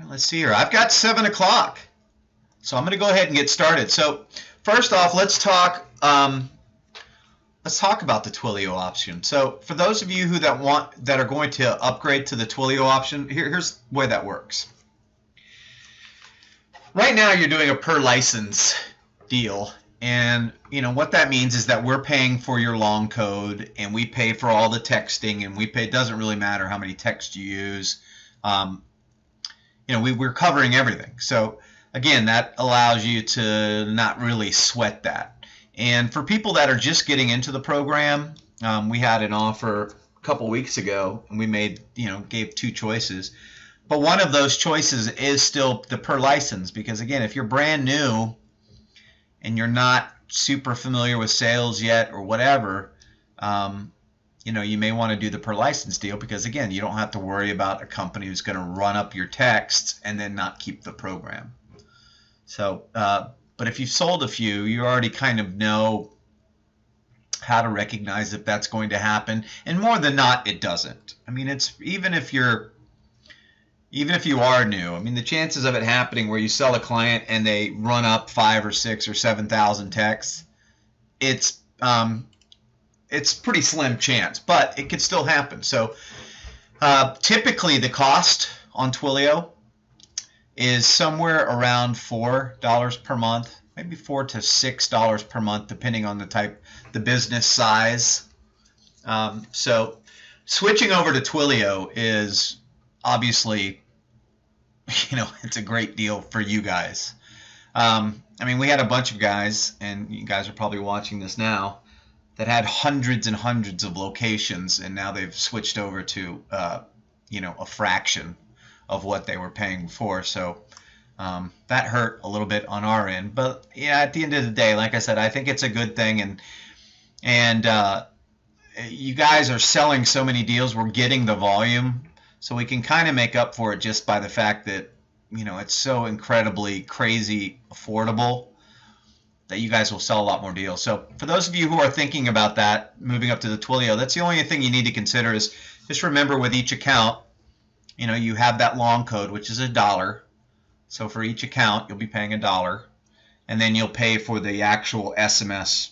Let's see here. I've got 7 o'clock. So I'm going to go ahead and get started. So first off, let's talk about the Twilio option. So for those of you that are going to upgrade to the Twilio option, here's the way that works. Right now you're doing a per license deal, and what that means is that we're paying for your long code, and we pay for all the texting, and it doesn't really matter how many texts you use. We're covering everything. So again, that allows you to not really sweat that. And for people that are just getting into the program, we had an offer a couple weeks ago, and we gave 2 choices. But one of those choices is still the per license, because again, if you're brand new and you're not super familiar with sales yet or whatever, you may want to do the per license deal, because again, you don't have to worry about a company who's going to run up your texts and then not keep the program. So, but if you've sold a few, you already kind of know how to recognize if that's going to happen, and more than not, it doesn't. I mean, it's even if you are new, I mean, the chances of it happening where you sell a client and they run up 5 or 6 or 7,000 texts, it's pretty slim chance, but it could still happen. So typically the cost on Twilio is somewhere around $4 per month, maybe $4 to $6 per month, depending on the business size. So switching over to Twilio is obviously, it's a great deal for you guys. I mean, we had a bunch of guys, and you guys are probably watching this now, that had hundreds and hundreds of locations, and now they've switched over to, a fraction of what they were paying before. So that hurt a little bit on our end. But yeah, at the end of the day, like I said, I think it's a good thing, and you guys are selling so many deals, we're getting the volume, so we can kind of make up for it just by the fact that it's so incredibly crazy affordable that you guys will sell a lot more deals. So for those of you who are thinking about that, moving up to the Twilio, that's the only thing you need to consider is just remember with each account, you have that long code, which is $1. So for each account, you'll be paying $1, and then you'll pay for the actual SMS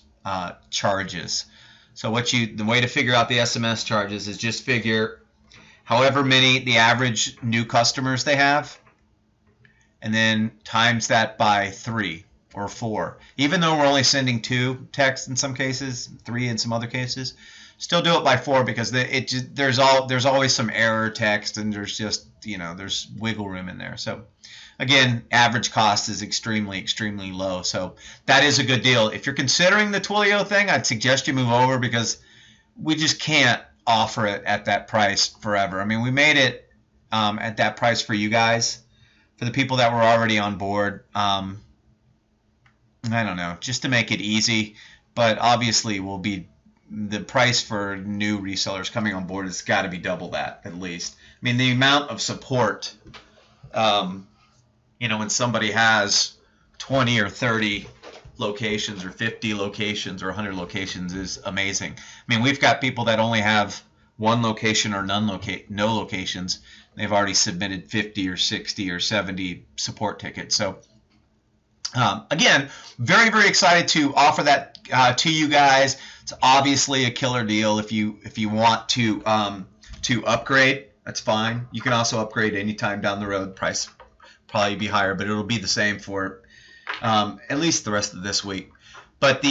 charges. So the way to figure out the SMS charges is just figure however many the average new customers they have, and then times that by 3 or 4. Even though we're only sending 2 texts in some cases, 3 in some other cases, still do it by 4, because there's always some error text, and there's just there's wiggle room in there. So again, average cost is extremely, extremely low. So that is a good deal. If you're considering the Twilio thing, I'd suggest you move over, because we just can't offer it at that price forever. I mean, we made it at that price for you guys, for the people that were already on board. I don't know, just to make it easy. But obviously, the price for new resellers coming on board has got to be double that at least. I mean, the amount of support, when somebody has 20 or 30 locations or 50 locations or 100 locations is amazing. I mean, we've got people that only have 1 location or no locations. They've already submitted 50 or 60 or 70 support tickets. So again, very, very excited to offer that to you guys. It's obviously a killer deal. If you want to upgrade, that's fine. You can also upgrade anytime down the road. Price probably be higher, but it'll be the same for at least the rest of this week. But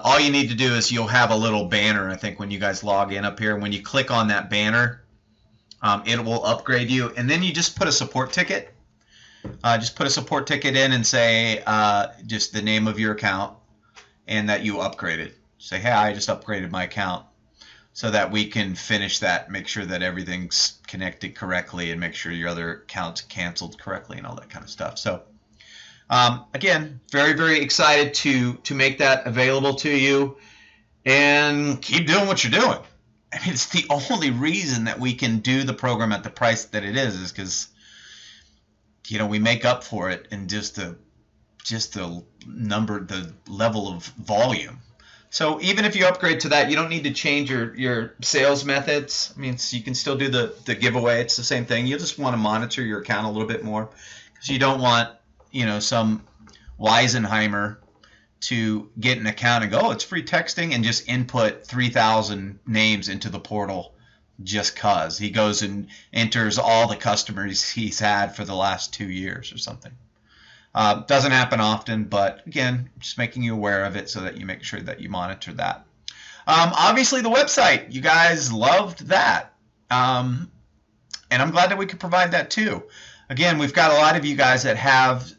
all you need to do is you'll have a little banner, I think, when you guys log in up here. When you click on that banner, it will upgrade you, and then you just put a support ticket. Just put a support ticket in and say just the name of your account and that you upgraded. Say, hey, I just upgraded my account, so that we can finish that, make sure that everything's connected correctly, and make sure your other account's canceled correctly and all that kind of stuff. So again, very, very excited to make that available to you, and keep doing what you're doing. I mean, it's the only reason that we can do the program at the price that it is because we make up for it in just the level of volume. So even if you upgrade to that, you don't need to change your sales methods. I mean, so you can still do the giveaway. It's the same thing. You just want to monitor your account a little bit more because you don't want, some Weisenheimer to get an account and go, oh, it's free texting, and just input 3,000 names into the portal just because. He goes and enters all the customers he's had for the last 2 years or something. Doesn't happen often, but again, just making you aware of it so that you make sure that you monitor that. Obviously, the website, you guys loved that. And I'm glad that we could provide that too. Again, we've got a lot of you guys that have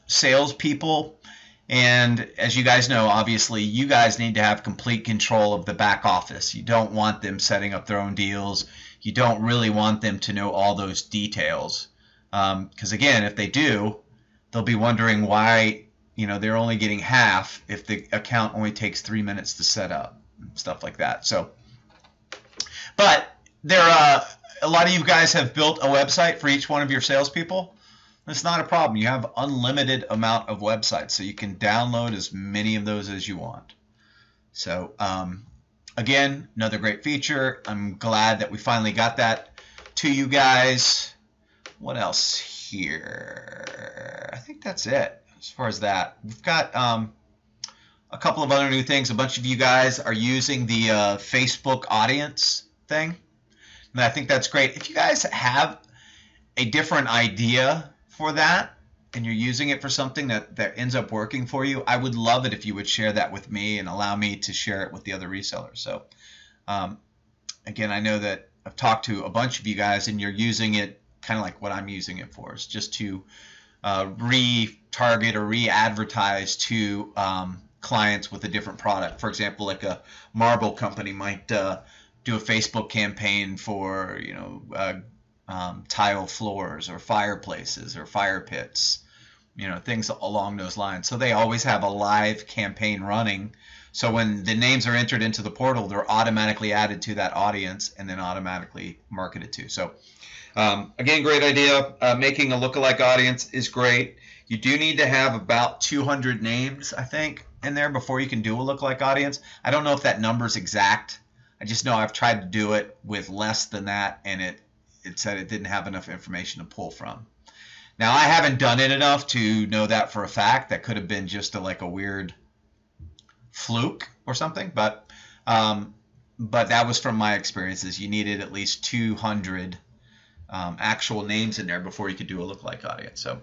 salespeople. And as you guys know, obviously, you guys need to have complete control of the back office. You don't want them setting up their own deals. You don't really want them to know all those details. Because again, if they do, they'll be wondering why they're only getting half if the account only takes 3 minutes to set up, stuff like that. So, but a lot of you guys have built a website for each one of your salespeople. It's not a problem. You have unlimited amount of websites, so you can download as many of those as you want. So again, another great feature. I'm glad that we finally got that to you guys. What else here? I think that's it as far as that. We've got a couple of other new things. A bunch of you guys are using the Facebook audience thing, and I think that's great. If you guys have a different idea for that and you're using it for something that ends up working for you, I would love it if you would share that with me and allow me to share it with the other resellers. So again, I know that I've talked to a bunch of you guys and you're using it kind of like what I'm using it for. It's just to retarget or re-advertise to clients with a different product. For example, like a marble company might do a Facebook campaign for tile floors or fireplaces or fire pits, things along those lines. So they always have a live campaign running. So when the names are entered into the portal, they're automatically added to that audience and then automatically marketed to. So again, great idea. Making a lookalike audience is great. You do need to have about 200 names, I think, in there before you can do a lookalike audience. I don't know if that number's exact. I just know I've tried to do it with less than that, and it said it didn't have enough information to pull from. Now, I haven't done it enough to know that for a fact. That could have been just like a weird fluke or something, but that was from my experiences. You needed at least 200 actual names in there before you could do a lookalike audience. So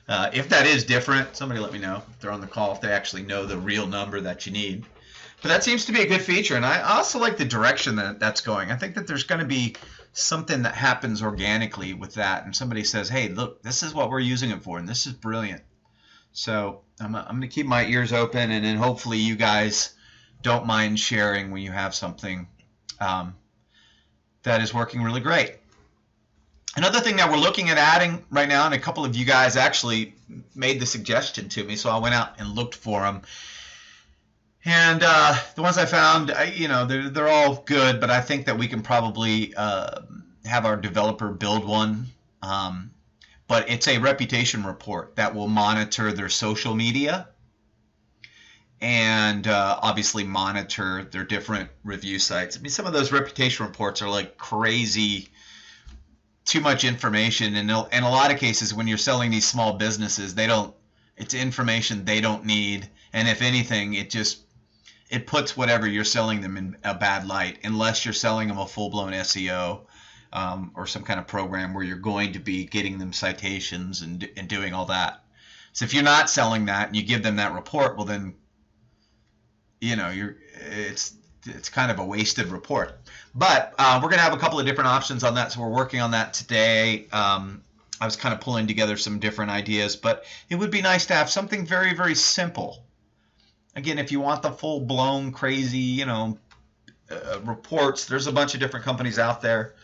if that is different, somebody let me know if they're on the call, if they actually know the real number that you need. But that seems to be a good feature, and I also like the direction that that's going. I think that there's going to be something that happens organically with that, and somebody says, hey, look, this is what we're using it for, and this is brilliant. So I'm going to keep my ears open, and then hopefully you guys don't mind sharing when you have something that is working really great. Another thing that we're looking at adding right now, and a couple of you guys actually made the suggestion to me, so I went out and looked for them. And the ones I found, they're all good, but I think that we can probably have our developer build one. But it's a reputation report that will monitor their social media and obviously monitor their different review sites. I mean, some of those reputation reports are like crazy, too much information. And in a lot of cases, when you're selling these small businesses, it's information they don't need. And if anything, it puts whatever you're selling them in a bad light, unless you're selling them a full-blown SEO or some kind of program where you're going to be getting them citations and doing all that. So if you're not selling that and you give them that report, well then, it's kind of a wasted report. But we're going to have a couple of different options on that, so we're working on that today. I was kind of pulling together some different ideas, but it would be nice to have something very, very simple. Again, if you want the full-blown crazy, reports, there's a bunch of different companies out there.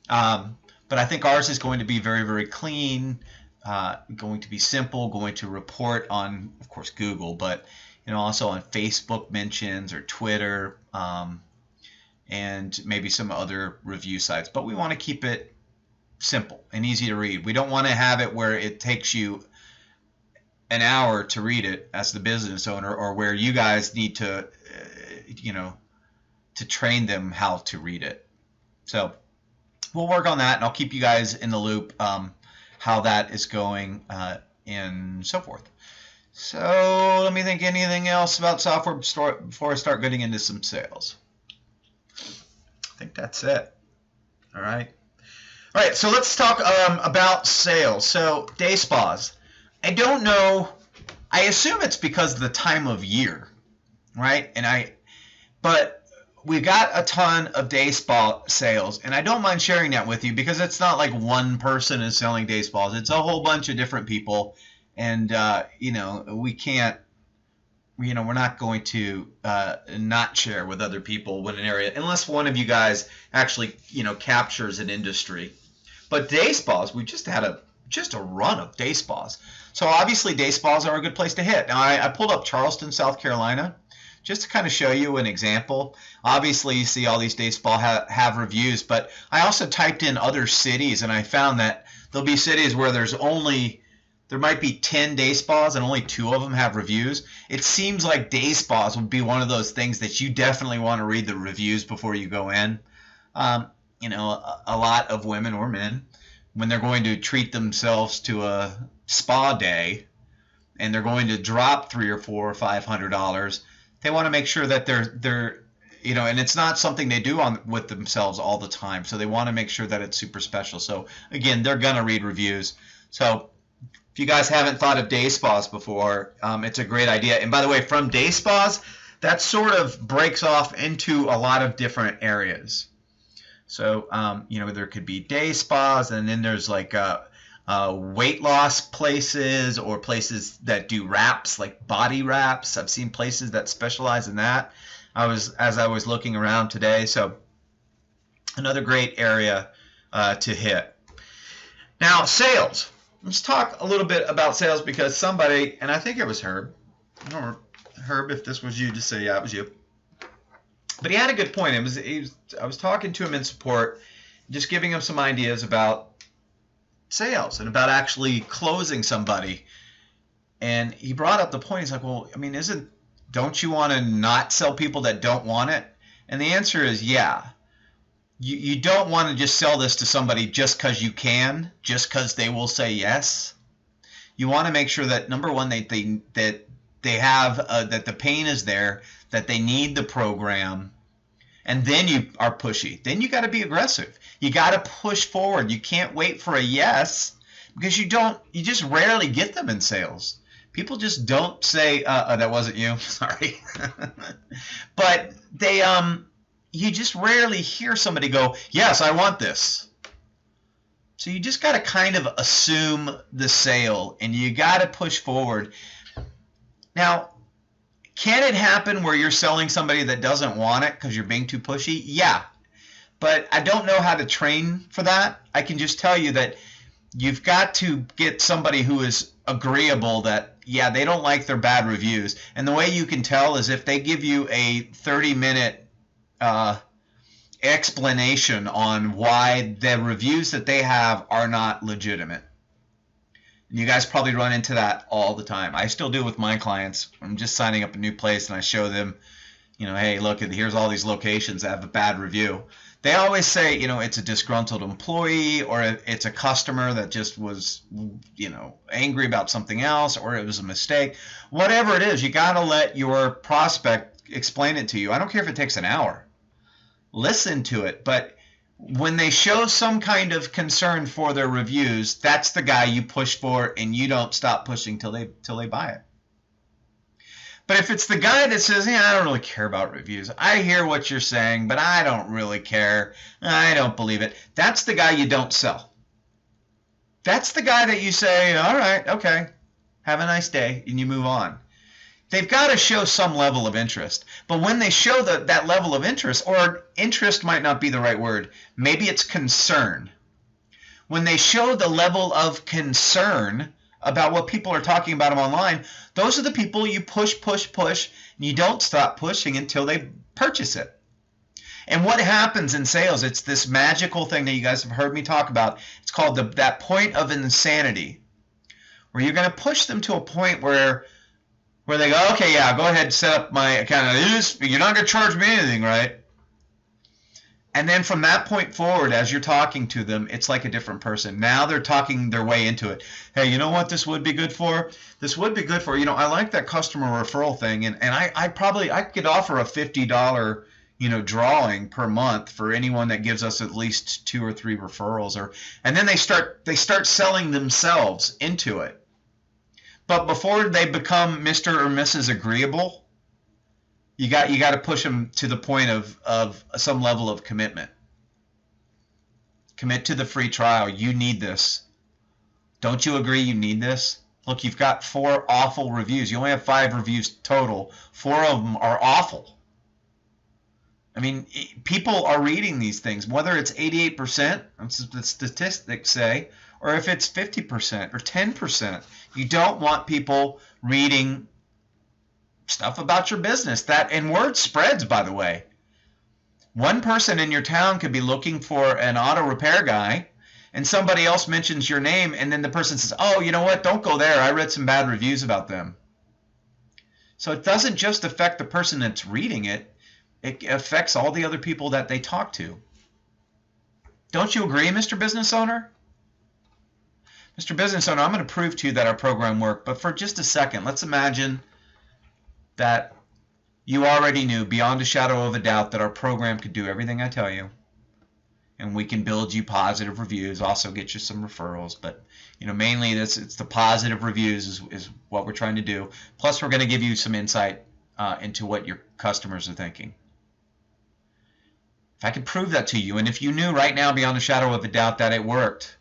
But I think ours is going to be very, very clean, going to be simple, going to report on, of course, Google, but also on Facebook mentions or Twitter, and maybe some other review sites. But we want to keep it simple and easy to read. We don't want to have it where it takes you an hour to read it as the business owner, or where you guys need to to train them how to read it. So we'll work on that, and I'll keep you guys in the loop how that is going and so forth. So let me think, anything else about software before I start getting into some sales? I think that's it. All right. All right, so let's talk about sales. So day spas. I don't know. I assume it's because of the time of year, right? But we got a ton of day spa sales, and I don't mind sharing that with you because it's not like one person is selling day spas. It's a whole bunch of different people, and we can't. We're not going to not share with other people when an area, unless one of you guys actually captures an industry. But day spas, we just had a run of day spas. So obviously day spas are a good place to hit. Now I pulled up Charleston, South Carolina, just to kind of show you an example. Obviously you see all these day spas have reviews, but I also typed in other cities, and I found that there'll be cities where there might be 10 day spas and only 2 of them have reviews. It seems like day spas would be one of those things that you definitely want to read the reviews before you go in. A lot of women or men, when they're going to treat themselves to a spa day and they're going to drop $300 or $400 or $500, they want to make sure that they're and it's not something they do with themselves all the time. So they want to make sure that it's super special. So again, they're going to read reviews. So if you guys haven't thought of day spas before, it's a great idea. And by the way, from day spas, that sort of breaks off into a lot of different areas. So, there could be day spas, and then there's like weight loss places or places that do wraps, like body wraps. I've seen places that specialize in that as I was looking around today. So another great area to hit. Now, sales. Let's talk a little bit about sales because somebody, and I think it was Herb. I don't know, Herb, if this was you, just say, yeah, it was you. But he had a good point. I was talking to him in support, just giving him some ideas about sales and about actually closing somebody. And he brought up the point. He's like, well, I mean, don't you want to not sell people that don't want it? And the answer is yeah. You don't want to just sell this to somebody just because you can, just because they will say yes. You want to make sure that, number one, that they have that the pain is there, that they need the program, and then you are pushy. Then you got to be aggressive. You got to push forward. You can't wait for a yes because you just rarely get them in sales. People just don't say, that wasn't you, sorry. But you just rarely hear somebody go, yes, I want this. So you just got to kind of assume the sale, and you got to push forward. Now, can it happen where you're selling somebody that doesn't want it because you're being too pushy? Yeah. But I don't know how to train for that. I can just tell you that you've got to get somebody who is agreeable that, yeah, they don't like their bad reviews. And the way you can tell is if they give you a 30-minute explanation on why the reviews that they have are not legitimate. And you guys probably run into that all the time. I still do with my clients. I'm just signing up a new place and I show them, hey, look, here's all these locations that have a bad review. They always say, it's a disgruntled employee, or it's a customer that just was, angry about something else, or it was a mistake. Whatever it is, you got to let your prospect explain it to you. I don't care if it takes an hour. Listen to it. But when they show some kind of concern for their reviews, that's the guy you push for, and you don't stop pushing till they buy it. But if it's the guy that says, I don't really care about reviews. I hear what you're saying, but I don't really care. I don't believe it. That's the guy you don't sell. That's the guy that you say, all right, okay, have a nice day, and you move on. They've got to show some level of interest. But when they show that level of interest, or interest might not be the right word, maybe it's concern. When they show the level of concern about what people are talking about them online, those are the people you push, and you don't stop pushing until they purchase it. And what happens in sales, it's this magical thing that you guys have heard me talk about. It's called that point of insanity, where you're going to push them to a point where where they go, okay, yeah, go ahead and set up my account. You're not going to charge me anything, right? And then from that point forward, as you're talking to them, it's like a different person. Now they're talking their way into it. Hey, you know what this would be good for? This would be good for, I like that customer referral thing, and I could offer a $50 drawing per month for anyone that gives us at least 2 or 3 referrals. And then they start selling themselves into it. But before they become Mr. or Mrs. Agreeable, you got to push them to the point of some level of commitment. Commit to the free trial. You need this. Don't you agree you need this? Look, you've got 4 awful reviews. You only have 5 reviews total. 4 of them are awful. I mean, people are reading these things, whether it's 88%, that's what the statistics say, or if it's 50% or 10%. You don't want people reading stuff about your business. And word spreads, by the way. One person in your town could be looking for an auto repair guy, and somebody else mentions your name, and then the person says, oh, you know what, don't go there. I read some bad reviews about them. So it doesn't just affect the person that's reading it. It affects all the other people that they talk to. Don't you agree, Mr. Business Owner? Mr. Business Owner, I'm going to prove to you that our program worked, but for just a second, let's imagine that you already knew beyond a shadow of a doubt that our program could do everything I tell you, and we can build you positive reviews, also get you some referrals, but mainly it's the positive reviews is what we're trying to do. Plus, we're going to give you some insight into what your customers are thinking. If I could prove that to you, and if you knew right now beyond a shadow of a doubt that it worked,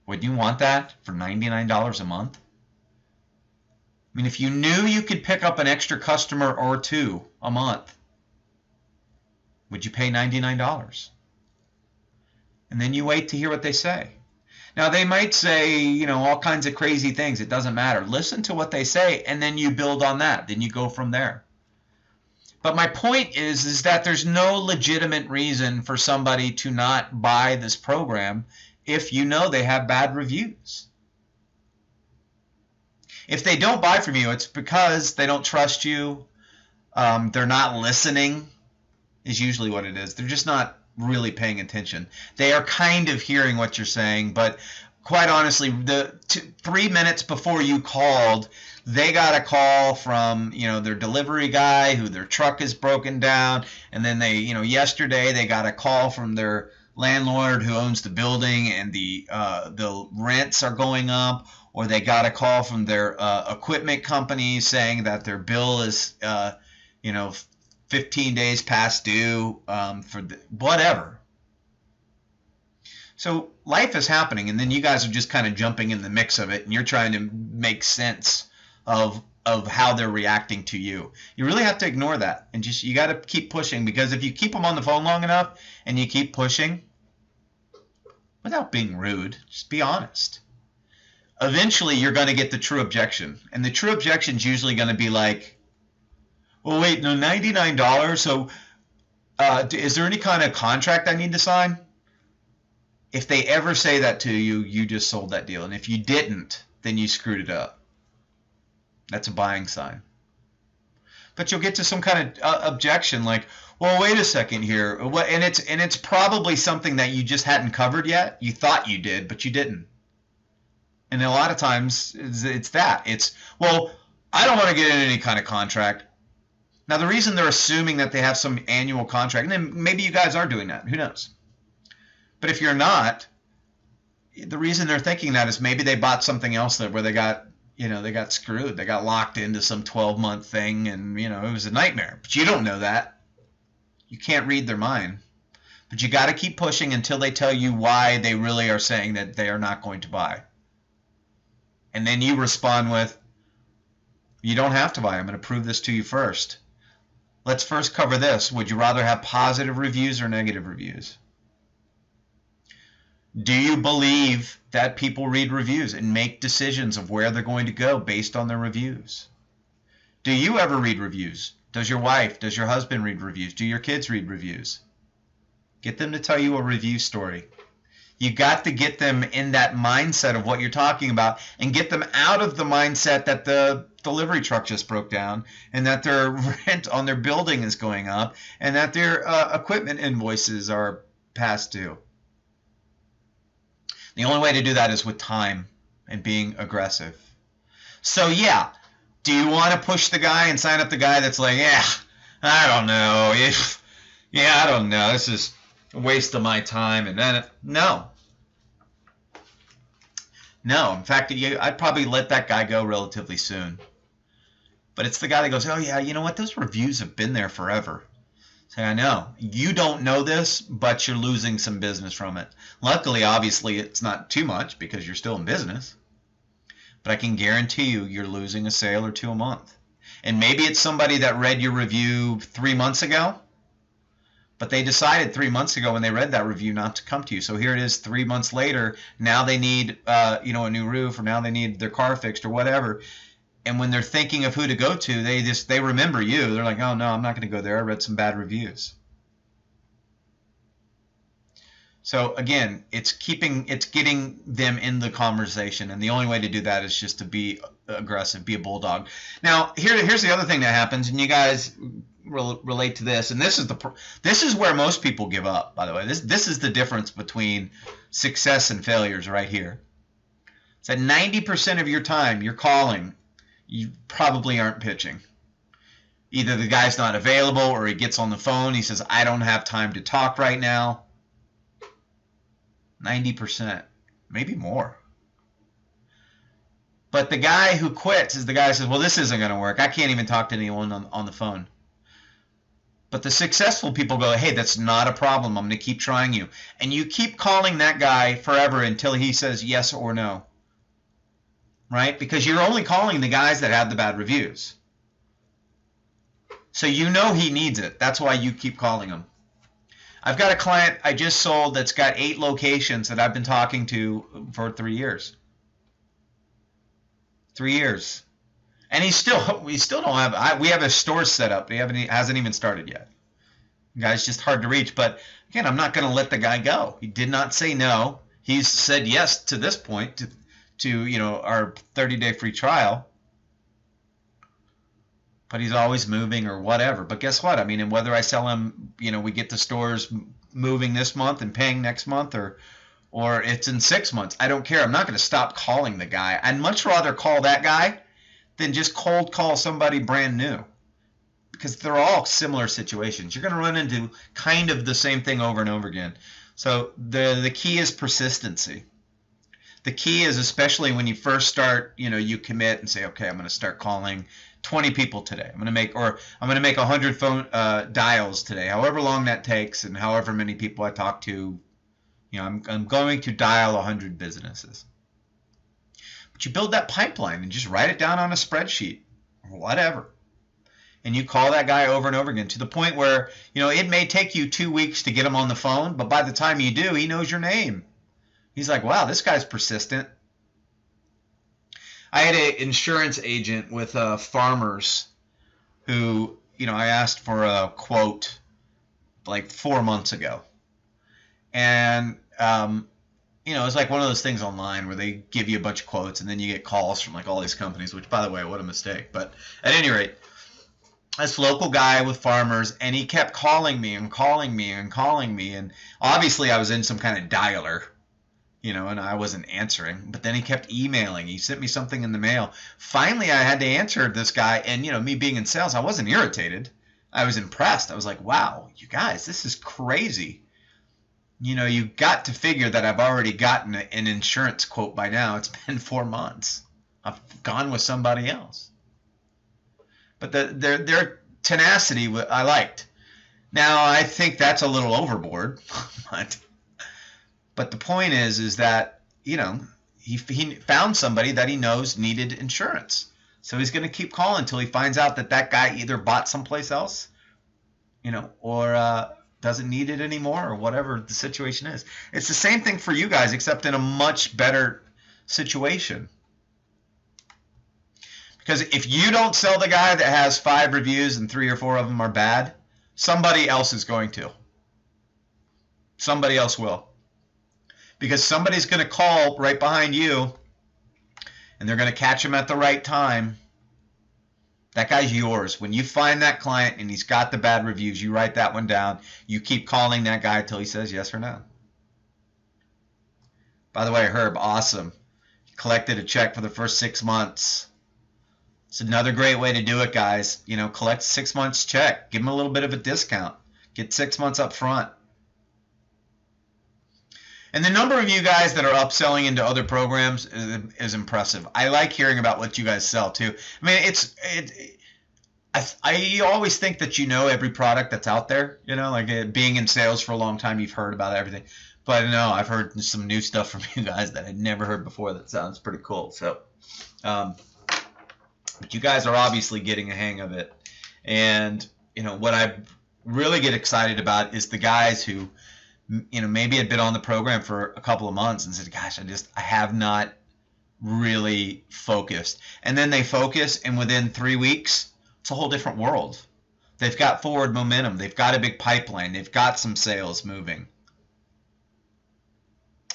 would you want that for $99 a month? I mean, if you knew you could pick up an extra customer or 2 a month, would you pay $99? And then you wait to hear what they say. Now, they might say, all kinds of crazy things. It doesn't matter. Listen to what they say, and then you build on that. Then you go from there. But my point is that there's no legitimate reason for somebody to not buy this program if you know they have bad reviews. If they don't buy from you, it's because they don't trust you. They're not listening is usually what it is. They're just not really paying attention. They are kind of hearing what you're saying, but quite honestly, 3 minutes before you called, they got a call from their delivery guy who their truck is broken down, and then they yesterday they got a call from their landlord who owns the building and the rents are going up, or they got a call from their equipment company saying that their bill is 15 days past due for whatever. So life is happening, and then you guys are just kind of jumping in the mix of it, and you're trying to make sense of how they're reacting to you. You really have to ignore that, and you got to keep pushing, because if you keep them on the phone long enough and you keep pushing without being rude, just be honest. Eventually, you're going to get the true objection, and the true objection is usually going to be like, well, wait, no, $99, so is there any kind of contract I need to sign? If they ever say that to you, you just sold that deal. And if you didn't, then you screwed it up. That's a buying sign. But you'll get to some kind of objection like, well, wait a second here. And it's probably something that you just hadn't covered yet. You thought you did, but you didn't. And a lot of times it's that. It's, well, I don't want to get in any kind of contract. Now, the reason they're assuming that they have some annual contract, and then maybe you guys are doing that. Who knows? But if you're not, the reason they're thinking that is maybe they bought something else where they got, they got screwed. They got locked into some 12-month thing, and, it was a nightmare. But you don't know that. You can't read their mind. But you got to keep pushing until they tell you why they really are saying that they are not going to buy. And then you respond with, you don't have to buy. I'm going to prove this to you first. Let's first cover this. Would you rather have positive reviews or negative reviews? Do you believe that people read reviews and make decisions of where they're going to go based on their reviews? Do you ever read reviews? Does your wife, does your husband read reviews? Do your kids read reviews? Get them to tell you a review story. You got to get them in that mindset of what you're talking about, and get them out of the mindset that the delivery truck just broke down, and that their rent on their building is going up, and that their equipment invoices are past due. The only way to do that is with time and being aggressive. So yeah, do you want to push the guy and sign up the guy that's like, yeah, I don't know, yeah, I don't know, this is a waste of my time, and then no. No, in fact, I'd probably let that guy go relatively soon. But it's the guy that goes, oh yeah, you know what, those reviews have been there forever. Say, I know. You don't know this, but you're losing some business from it. Luckily, obviously, it's not too much because you're still in business. But I can guarantee you, you're losing a sale or two a month. And maybe it's somebody that read your review 3 months ago, but they decided 3 months ago when they read that review not to come to you. So here it is 3 months later. Now they need a new roof, or now they need their car fixed or whatever. And when they're thinking of who to go to, they remember you. They're like, oh no, I'm not going to go there. I read some bad reviews. So again, it's getting them in the conversation, and the only way to do that is just to be aggressive, be a bulldog. Now here's the other thing that happens, and you guys relate to this, and this is where most people give up. By the way, this is the difference between success and failures right here. It's that 90% of your time you're calling, you probably aren't pitching. Either the guy's not available, or he gets on the phone, he says, I don't have time to talk right now. 90%, maybe more. But the guy who quits is the guy who says, well, this isn't going to work. I can't even talk to anyone on the phone. But the successful people go, hey, that's not a problem. I'm going to keep trying you. And you keep calling that guy forever until he says yes or no. Right? Because you're only calling the guys that have the bad reviews. So you know he needs it. That's why you keep calling him. I've got a client I just sold that's got 8 locations that I've been talking to for 3 years. 3 years. And we still don't have, we have a store set up. He hasn't even started yet. The guy's just hard to reach. But again, I'm not going to let the guy go. He did not say no. He's said yes to this point to our 30-day free trial. But he's always moving or whatever. But guess what? I mean, and whether I sell him, we get the stores moving this month and paying next month, or it's in 6 months, I don't care. I'm not going to stop calling the guy. I'd much rather call that guy than just cold call somebody brand new, because they're all similar situations. You're going to run into kind of the same thing over and over again. So the key is persistency. The key is, especially when you first start, you commit and say, okay, I'm going to start calling 20 people today. I'm going to make 100 phone dials today, however long that takes, and however many people I talk to. I'm going to dial 100 businesses. But you build that pipeline and just write it down on a spreadsheet or whatever. And you call that guy over and over again to the point where, it may take you 2 weeks to get him on the phone, but by the time you do, he knows your name. He's like, wow, this guy's persistent. I had an insurance agent with Farmers who, I asked for a quote like 4 months ago. And, it's like one of those things online where they give you a bunch of quotes and then you get calls from like all these companies, which, by the way, what a mistake. But at any rate, this local guy with Farmers, and he kept calling me and calling me and calling me. And obviously I was in some kind of dialer, and I wasn't answering. But then he kept emailing. He sent me something in the mail. Finally, I had to answer this guy. And, me being in sales, I wasn't irritated. I was impressed. I was like, wow, you guys, this is crazy. You got to figure that I've already gotten an insurance quote by now. It's been 4 months. I've gone with somebody else. But their tenacity I liked. Now, I think that's a little overboard. But the point is that, he found somebody that he knows needed insurance. So he's going to keep calling until he finds out that guy either bought someplace else, or doesn't need it anymore, or whatever the situation is. It's the same thing for you guys, except in a much better situation. Because if you don't sell the guy that has 5 reviews and 3 or 4 of them are bad, somebody else is going to. Somebody else will. Because somebody's going to call right behind you, and they're going to catch him at the right time, That guy's yours. When you find that client and he's got the bad reviews, you write that one down. You keep calling that guy until he says yes or no. By the way, Herb, awesome. Collected a check for the first 6 months. It's another great way to do it, guys. You know, collect 6 months check. Give them a little bit of a discount. Get 6 months up front. And the number of you guys that are upselling into other programs is impressive. I like hearing about what you guys sell too. I mean, I always think that you know every product that's out there. You know, like being in sales for a long time, you've heard about everything. But no, I've heard some new stuff from you guys that I'd never heard before. That sounds pretty cool. So, but you guys are obviously getting a hang of it. And you know what I really get excited about is the guys who, you know, maybe had been on the program for a couple of months and said, gosh, I have not really focused. And then they focus, and within 3 weeks, it's a whole different world. They've got forward momentum. They've got a big pipeline. They've got some sales moving.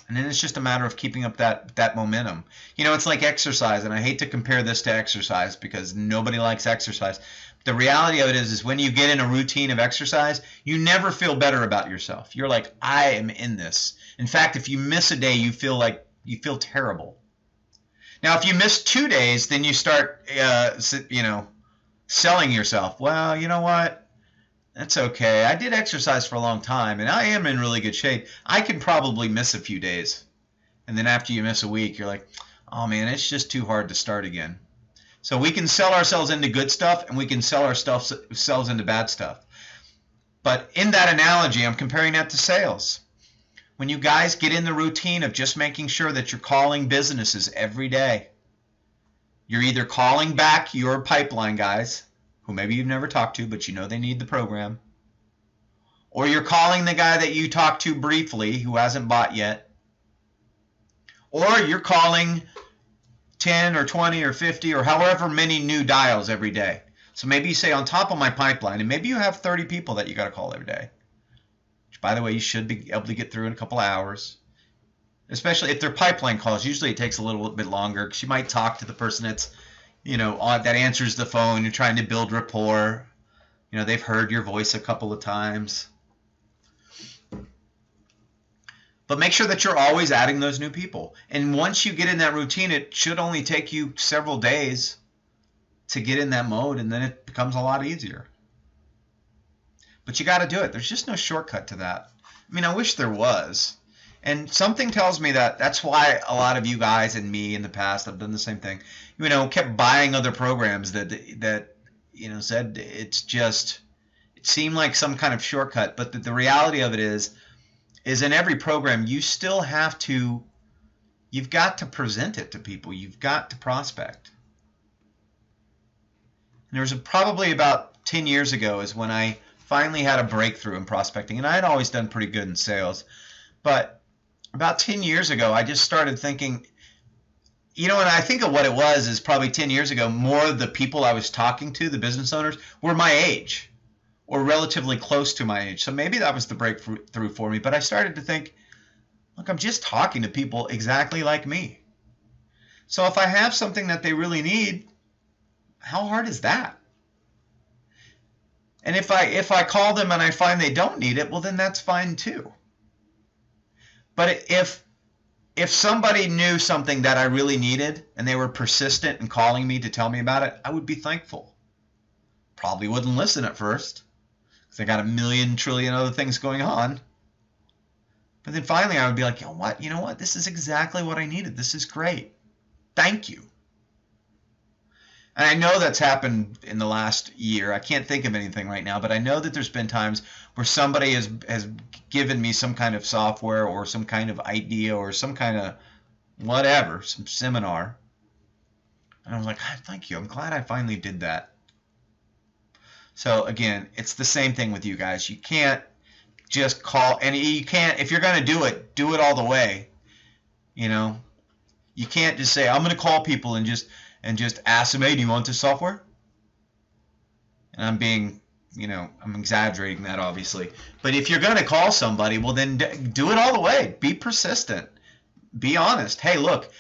And then it's just a matter of keeping up that momentum. You know, it's like exercise, and I hate to compare this to exercise because nobody likes exercise. The reality of it is when you get in a routine of exercise, you never feel better about yourself. You're like, I am in this. In fact, if you miss a day, you feel terrible. Now, if you miss 2 days, then you start, you know, selling yourself. Well, you know what? That's okay. I did exercise for a long time, and I am in really good shape. I can probably miss a few days. And then after you miss a week, you're like, oh, man, it's just too hard to start again. So we can sell ourselves into good stuff, and we can sell ourselves into bad stuff. But in that analogy, I'm comparing that to sales. When you guys get in the routine of just making sure that you're calling businesses every day, you're either calling back your pipeline guys, who maybe you've never talked to, but you know they need the program, or you're calling the guy that you talked to briefly who hasn't bought yet, or you're calling 10 or 20 or 50 or however many new dials every day. So maybe you say on top of my pipeline, and maybe you have 30 people that you got to call every day, which, by the way, you should be able to get through in a couple of hours, especially if they're pipeline calls. Usually it takes a little bit longer because you might talk to the person that's, you know, that answers the phone. You're trying to build rapport. You know, they've heard your voice a couple of times. But make sure that you're always adding those new people. And once you get in that routine, it should only take you several days to get in that mode, and then it becomes a lot easier. But you got to do it. There's just no shortcut to that. I mean, I wish there was. And something tells me that that's why a lot of you guys and me in the past have done the same thing. You know, kept buying other programs that you know, said it seemed like some kind of shortcut. But the reality of it is in every program, you've got to present it to people. You've got to prospect. And there was probably about 10 years ago is when I finally had a breakthrough in prospecting. And I had always done pretty good in sales. But about 10 years ago, I just started thinking, you know, and I think of what it was is probably 10 years ago, more of the people I was talking to, the business owners, were my age or relatively close to my age. So maybe that was the breakthrough for me. But I started to think, look, I'm just talking to people exactly like me. So if I have something that they really need, how hard is that? And if I call them and I find they don't need it, well, then that's fine too. But if somebody knew something that I really needed and they were persistent in calling me to tell me about it, I would be thankful. Probably wouldn't listen at first because I got a million trillion other things going on. But then finally I would be like, you know what? This is exactly what I needed. This is great. Thank you. And I know that's happened in the last year. I can't think of anything right now, but I know that there's been times where somebody has given me some kind of software or some kind of idea or some kind of whatever, some seminar. And I was like, thank you. I'm glad I finally did that. So again, it's the same thing with you guys. You can't just call, and you can't, if you're going to do it all the way. You know, you can't just say, I'm going to call people and just ask them, hey, do you want this software? And I'm being, you know, I'm exaggerating that obviously. But if you're going to call somebody, well then do it all the way. Be persistent. Be honest. Hey, look,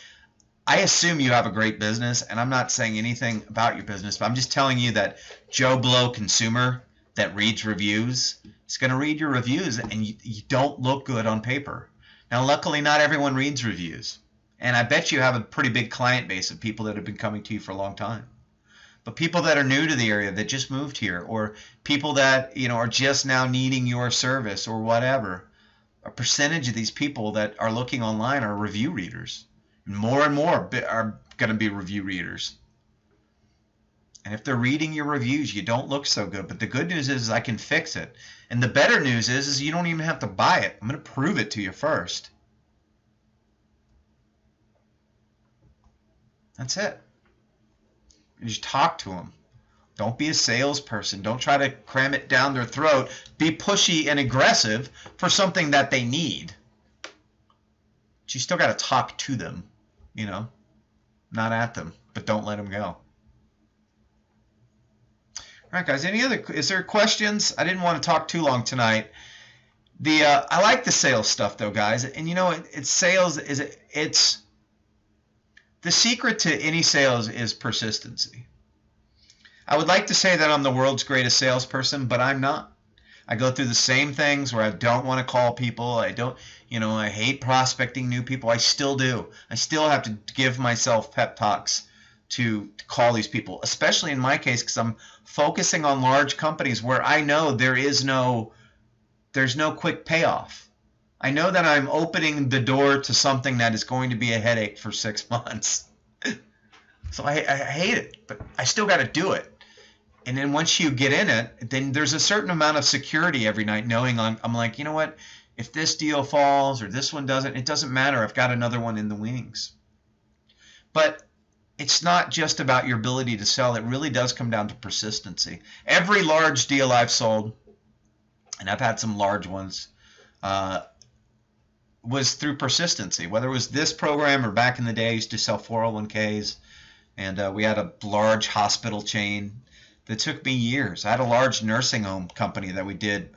I assume you have a great business, and I'm not saying anything about your business, but I'm just telling you that Joe Blow consumer that reads reviews is going to read your reviews, and you don't look good on paper. Now, luckily, not everyone reads reviews, and I bet you have a pretty big client base of people that have been coming to you for a long time. But people that are new to the area that just moved here, or people that are just now needing your service or whatever, a percentage of these people that are looking online are review readers. More and more are going to be review readers. And if they're reading your reviews, you don't look so good. But the good news is I can fix it. And the better news is you don't even have to buy it. I'm going to prove it to you first. That's it. You just talk to them. Don't be a salesperson. Don't try to cram it down their throat. Be pushy and aggressive for something that they need. But you still got to talk to them, not at them, but don't let them go. All right, guys, is there questions? I didn't want to talk too long tonight. I like the sales stuff though, guys. And it's sales it's the secret to any sales is persistency. I would like to say that I'm the world's greatest salesperson, but I'm not. I go through the same things where I don't want to call people. I don't, I hate prospecting new people. I still do. I still have to give myself pep talks to call these people, especially in my case because I'm focusing on large companies where I know there's no quick payoff. I know that I'm opening the door to something that is going to be a headache for 6 months. So I hate it, but I still got to do it. And then once you get in it, then there's a certain amount of security every night knowing I'm like, you know what? If this deal falls or this one doesn't, it doesn't matter. I've got another one in the wings. But it's not just about your ability to sell. It really does come down to persistency. Every large deal I've sold, and I've had some large ones, was through persistency. Whether it was this program or back in the day, I used to sell 401ks, and we had a large hospital chain that took me years. I had a large nursing home company that we did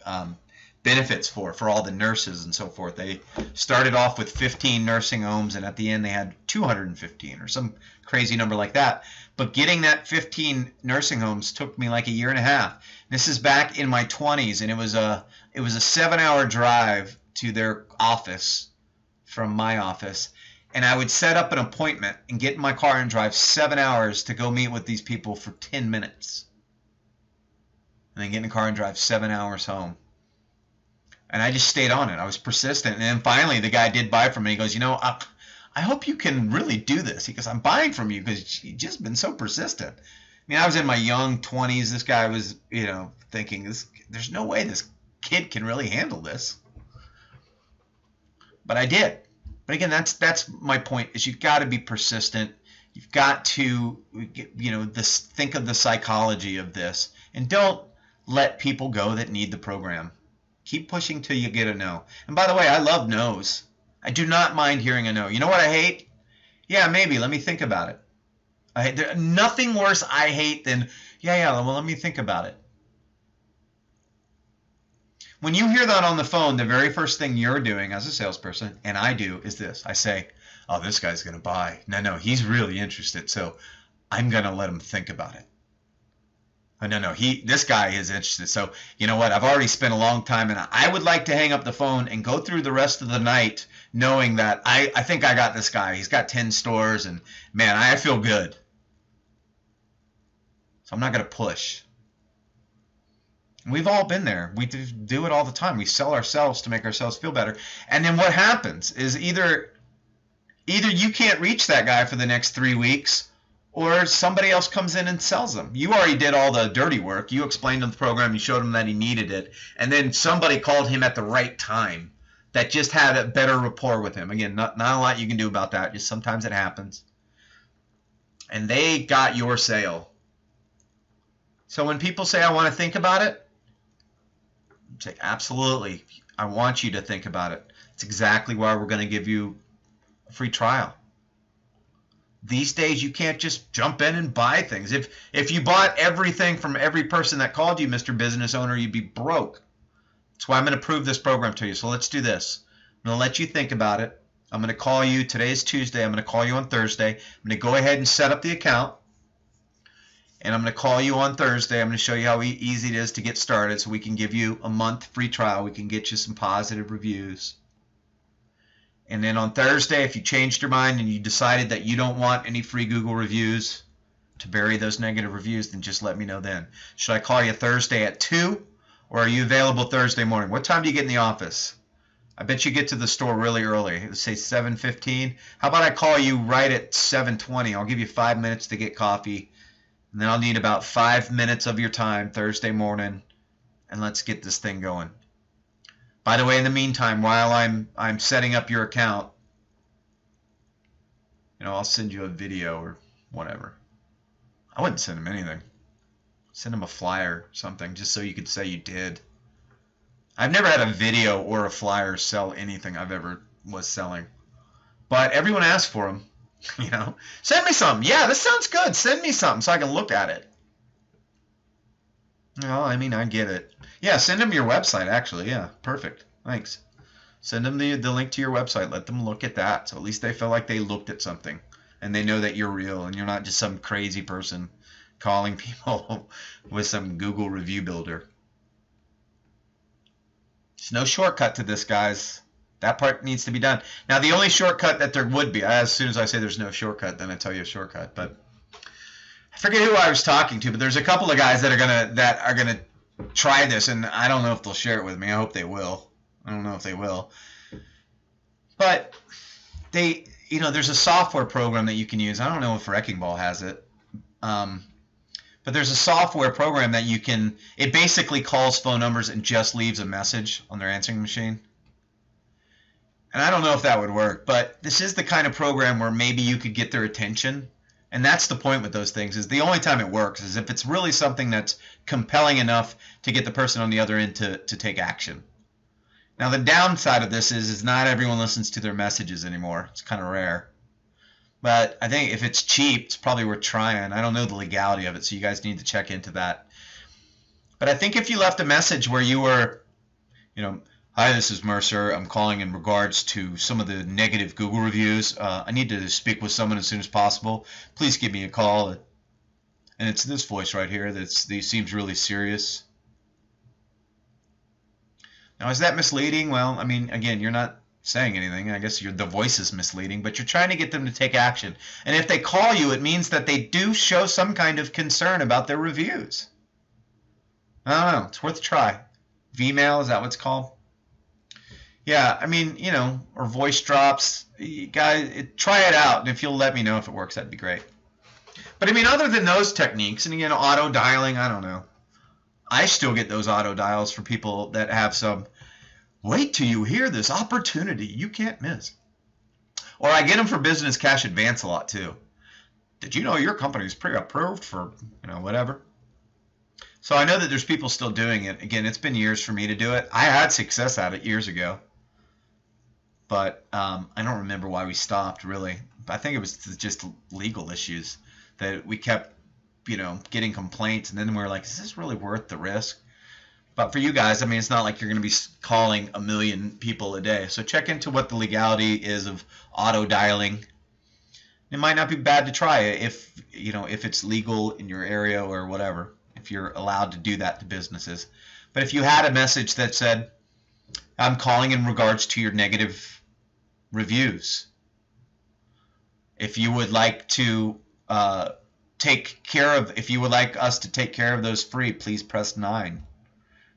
benefits for all the nurses and so forth. They started off with 15 nursing homes, and at the end they had 215 or some crazy number like that. But getting that 15 nursing homes took me like a year and a half. This is back in my 20s, and it was a 7-hour drive to their office from my office, and I would set up an appointment and get in my car and drive 7 hours to go meet with these people for 10 minutes. And then get in the car and drive 7 hours home. And I just stayed on it. I was persistent. And then finally the guy did buy from me. He goes, I hope you can really do this. He goes, I'm buying from you because you've just been so persistent. I mean, I was in my young 20s. This guy was, thinking, there's no way this kid can really handle this. But I did. But again, that's my point, is you've got to be persistent. You've got to, think of the psychology of this. And don't let people go that need the program. Keep pushing till you get a no. And by the way, I love no's. I do not mind hearing a no. You know what I hate? Yeah, maybe. Let me think about it. Nothing worse I hate than, well, let me think about it. When you hear that on the phone, the very first thing you're doing as a salesperson, and I do, is this. I say, oh, this guy's going to buy. No, he's really interested, so I'm going to let him think about it. Oh, no, this guy is interested. So, you know what? I've already spent a long time, and I would like to hang up the phone and go through the rest of the night knowing that I think I got this guy. He's got 10 stores, and, man, I feel good. So I'm not going to push. We've all been there. We do it all the time. We sell ourselves to make ourselves feel better. And then what happens is either you can't reach that guy for the next 3 weeks, or somebody else comes in and sells them. You already did all the dirty work. You explained him the program. You showed him that he needed it. And then somebody called him at the right time that just had a better rapport with him. Again, not a lot you can do about that. Just sometimes it happens. And they got your sale. So when people say, I want to think about it, say, absolutely, I want you to think about it. It's exactly why we're going to give you a free trial. These days, you can't just jump in and buy things. If you bought everything from every person that called you, Mr. Business Owner, you'd be broke. That's why I'm going to prove this program to you. So let's do this. I'm going to let you think about it. I'm going to call you. Today's Tuesday. I'm going to call you on Thursday. I'm going to go ahead and set up the account. And I'm going to call you on Thursday. I'm going to show you how easy it is to get started so we can give you a month free trial. We can get you some positive reviews. And then on Thursday, if you changed your mind and you decided that you don't want any free Google reviews to bury those negative reviews, then just let me know then. Should I call you Thursday at 2, or are you available Thursday morning? What time do you get in the office? I bet you get to the store really early. Let's say 7:15. How about I call you right at 7:20? I'll give you 5 minutes to get coffee. And then I'll need about 5 minutes of your time Thursday morning, and let's get this thing going. By the way, in the meantime, while I'm setting up your account, I'll send you a video or whatever. I wouldn't send him anything. Send him a flyer or something, just so you could say you did. I've never had a video or a flyer sell anything I've ever was selling, but everyone asks for them. Send me something. Yeah, this sounds good. Send me something so I can look at it. I get it. Yeah, send them your website, actually. Yeah, perfect. Thanks. Send them the link to your website. Let them look at that, so at least they feel like they looked at something and they know that you're real and you're not just some crazy person calling people with some Google review builder. There's no shortcut to this, guys. That part needs to be done. Now, the only shortcut that there would be, as soon as I say there's no shortcut, then I tell you a shortcut. But I forget who I was talking to, but there's a couple of guys that are gonna try this, and I don't know if they'll share it with me. I hope they will. I don't know if they will. But there's a software program that you can use. I don't know if Wrecking Ball has it. But there's a software program that you can. It basically calls phone numbers and just leaves a message on their answering machine. And I don't know if that would work, but this is the kind of program where maybe you could get their attention. And that's the point with those things, is the only time it works is if it's really something that's compelling enough to get the person on the other end to take action. Now, the downside of this is not everyone listens to their messages anymore. It's kind of rare. But I think if it's cheap, it's probably worth trying. I don't know the legality of it, so you guys need to check into that. But I think if you left a message where you were, hi, this is Mercer. I'm calling in regards to some of the negative Google reviews. I need to speak with someone as soon as possible. Please give me a call. And it's this voice right here that seems really serious. Now, is that misleading? Well, again, you're not saying anything. I guess the voice is misleading, but you're trying to get them to take action. And if they call you, it means that they do show some kind of concern about their reviews. I don't know. It's worth a try. Vmail, is that what it's called? Yeah, or voice drops. You guys, try it out, and if you'll let me know if it works, that'd be great. But other than those techniques, and auto dialing, I don't know. I still get those auto dials for people that have some, wait till you hear this opportunity you can't miss. Or I get them for business cash advance a lot too. Did you know your company is pre-approved for, whatever? So I know that there's people still doing it. Again, it's been years for me to do it. I had success at it years ago. But I don't remember why we stopped, really. I think it was just legal issues that we kept, getting complaints. And then we were like, is this really worth the risk? But for you guys, it's not like you're going to be calling 1 million people a day. So check into what the legality is of auto dialing. It might not be bad to try it if it's legal in your area or whatever, if you're allowed to do that to businesses. But if you had a message that said, I'm calling in regards to your negative reviews. If you would like to if you would like us to take care of those free, please press 9.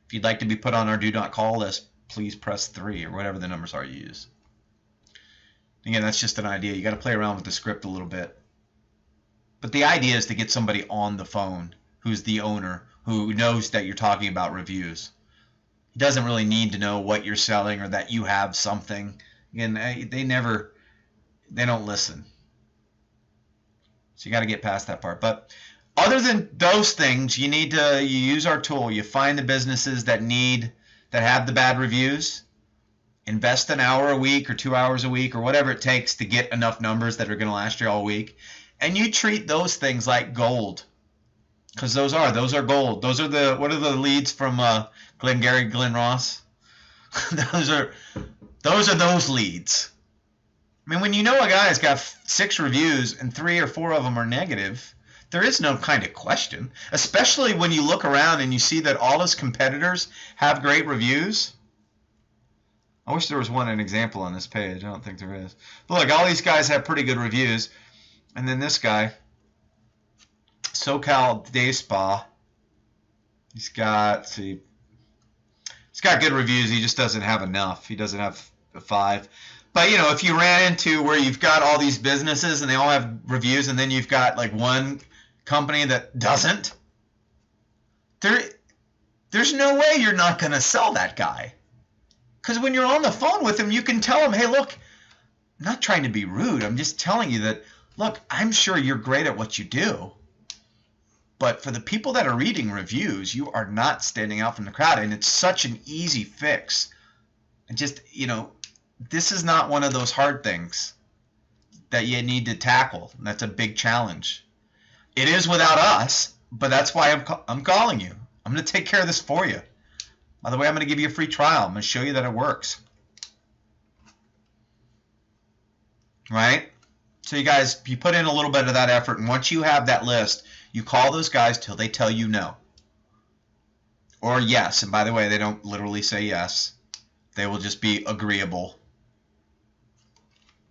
If you'd like to be put on our do not call list, please press 3, or whatever the numbers are you use. Again, that's just an idea. You got to play around with the script a little bit. But the idea is to get somebody on the phone who's the owner, who knows that you're talking about reviews. He doesn't really need to know what you're selling or that you have something. Again, they don't listen. So you got to get past that part. But other than those things, you use our tool. You find the businesses that have the bad reviews. Invest an hour a week or 2 hours a week or whatever it takes to get enough numbers that are going to last you all week. And you treat those things like gold. Because those are gold. What are the leads from Glengarry Glen Ross? Those are those leads. I mean, when you know a guy has got 6 reviews and 3 or 4 of them are negative, there is no kind of question, especially when you look around and you see that all his competitors have great reviews. I wish there was an example on this page. I don't think there is. But look, all these guys have pretty good reviews. And then this guy, SoCal Day Spa, he's got good reviews. He just doesn't have enough. He doesn't have 5. But, you know, if you ran into where you've got all these businesses and they all have reviews and then you've got like one company that doesn't, there's no way you're not going to sell that guy. Because when you're on the phone with him, you can tell him, hey, look, I'm not trying to be rude. I'm just telling you that, look, I'm sure you're great at what you do. But for the people that are reading reviews, you are not standing out from the crowd. And it's such an easy fix. And just, you know, this is not one of those hard things that you need to tackle. That's a big challenge. It is without us, but that's why I'm calling you. I'm going to take care of this for you. By the way, I'm going to give you a free trial. I'm going to show you that it works. Right? So you guys, you put in a little bit of that effort, and once you have that list, you call those guys till they tell you no. Or yes. And by the way, they don't literally say yes. They will just be agreeable.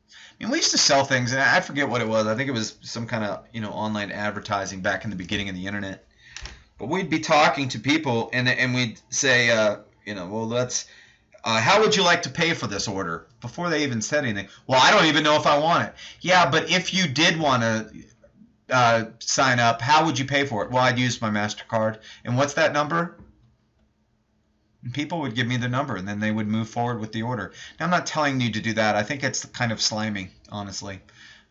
I mean, we used to sell things, and I forget what it was. I think it was some kind of, you know, online advertising back in the beginning of the internet. But we'd be talking to people, and we'd say, you know, well, let's, how would you like to pay for this order? Before they even said anything. Well, I don't even know if I want it. Yeah, but if you did want to sign up, how would you pay for it? Well, I'd use my MasterCard. And what's that number? And people would give me the number, and then they would move forward with the order. Now, I'm not telling you to do that. I think it's kind of slimy, honestly.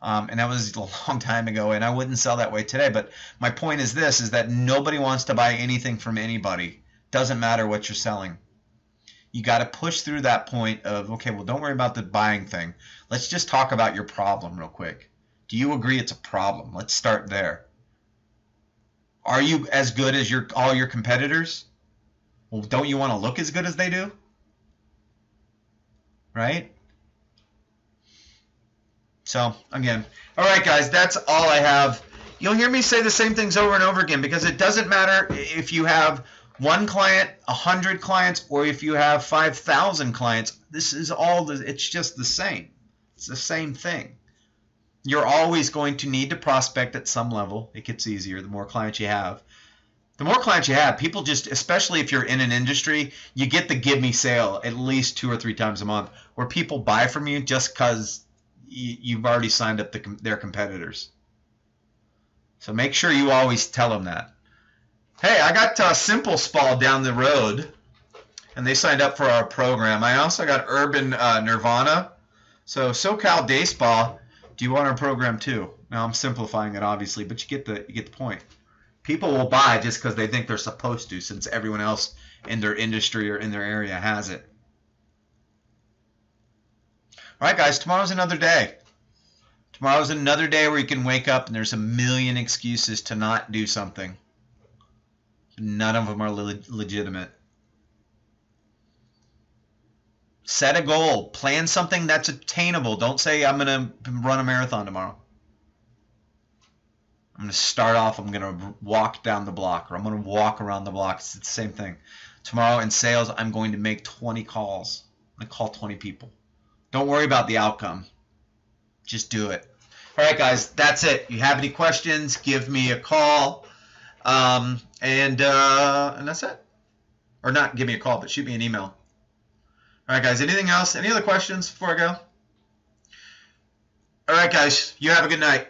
And that was a long time ago, and I wouldn't sell that way today. But my point is this, is that nobody wants to buy anything from anybody. Doesn't matter what you're selling. You got to push through that point of, okay, well, don't worry about the buying thing. Let's just talk about your problem real quick. Do you agree it's a problem? Let's start there. Are you as good as all your competitors? Well, don't you want to look as good as they do? Right? So, again, all right, guys, that's all I have. You'll hear me say the same things over and over again because it doesn't matter if you have 1 client, 100 clients, or if you have 5,000 clients. This is it's just the same. It's the same thing. You're always going to need to prospect at some level. It gets easier the more clients you have. The more clients you have, people just, especially if you're in an industry, you get the give me sale at least 2 or 3 times a month where people buy from you just because you've already signed up their competitors. So make sure you always tell them that. Hey, I got Simple Spa down the road, and they signed up for our program. I also got Urban Nirvana. So SoCal Day Spa, do you want our program too? Now I'm simplifying it obviously, but you get the point. People will buy just because they think they're supposed to, since everyone else in their industry or in their area has it. All right, guys, tomorrow's another day. Tomorrow's another day where you can wake up and there's a million excuses to not do something. None of them are legitimate. Set a goal. Plan something that's attainable. Don't say, I'm going to run a marathon tomorrow. I'm going to start off, I'm going to walk down the block, or I'm going to walk around the block. It's the same thing. Tomorrow in sales, I'm going to make 20 calls. I'm going to call 20 people. Don't worry about the outcome. Just do it. All right, guys, that's it. You have any questions, give me a call. And that's it. Or not give me a call, but shoot me an email. All right, guys, anything else? Any other questions before I go? All right, guys, you have a good night.